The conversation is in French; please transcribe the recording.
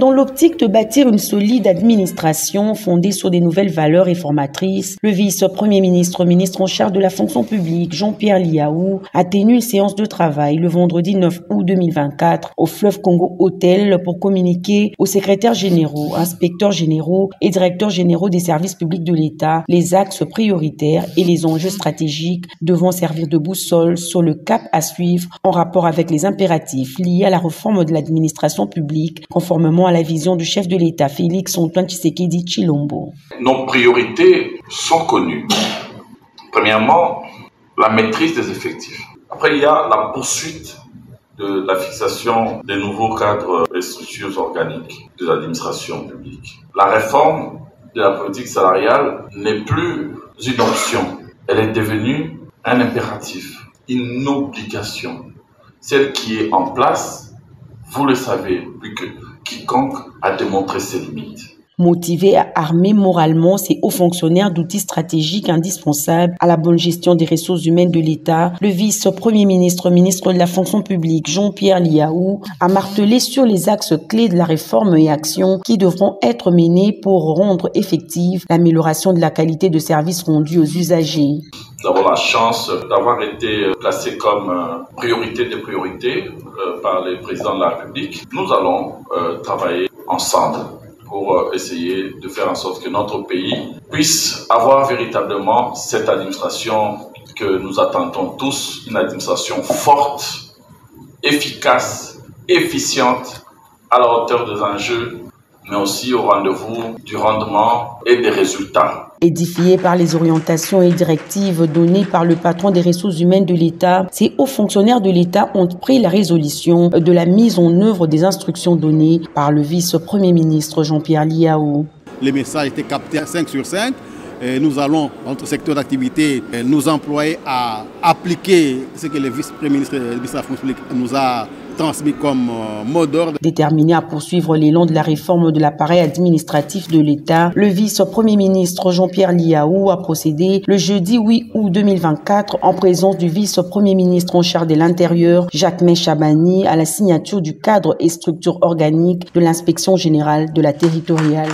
Dans l'optique de bâtir une solide administration fondée sur des nouvelles valeurs réformatrices, le vice-premier ministre, ministre en charge de la fonction publique, Jean-Pierre Liaou, a tenu une séance de travail le vendredi 9 août 2024 au Fleuve Congo Hôtel pour communiquer aux secrétaires généraux, inspecteurs généraux et directeurs généraux des services publics de l'État les axes prioritaires et les enjeux stratégiques devant servir de boussole sur le cap à suivre en rapport avec les impératifs liés à la réforme de l'administration publique, conformément à la vision du chef de l'État, Félix-Antoine Tshisekedi Tshilombo. Nos priorités sont connues. Premièrement, la maîtrise des effectifs. Après, il y a la poursuite de la fixation des nouveaux cadres et structures organiques de l'administration publique. La réforme de la politique salariale n'est plus une option. Elle est devenue un impératif, une obligation. Celle qui est en place, vous le savez, plus que quiconque a démontré ses limites. Motivé à armer moralement ces hauts fonctionnaires d'outils stratégiques indispensables à la bonne gestion des ressources humaines de l'État, le vice-premier ministre, ministre de la fonction publique, Jean-Pierre Liaou, a martelé sur les axes clés de la réforme et actions qui devront être menées pour rendre effective l'amélioration de la qualité de services rendus aux usagers. Nous avons la chance d'avoir été placés comme priorité des priorités par les présidents de la République. Nous allons travailler ensemble pour essayer de faire en sorte que notre pays puisse avoir véritablement cette administration que nous attendons tous, une administration forte, efficace, efficiente, à la hauteur des enjeux, mais aussi au rendez-vous du rendement et des résultats. Édifiés par les orientations et directives données par le patron des ressources humaines de l'État, ces hauts fonctionnaires de l'État ont pris la résolution de la mise en œuvre des instructions données par le vice-premier ministre Jean-Pierre Liaou. Les messages étaient captés à 5 sur 5. Et nous allons, dans notre secteur d'activité, nous employer à appliquer ce que le vice-premier ministre de la fonction publique nous a transmis comme mot d'ordre. Déterminé à poursuivre l'élan de la réforme de l'appareil administratif de l'État, le vice-premier ministre Jean-Pierre Liaou a procédé le jeudi 8 août 2024 en présence du vice-premier ministre en charge de l'Intérieur, Jacquemain Chabani, à la signature du cadre et structure organique de l'inspection générale de la territoriale.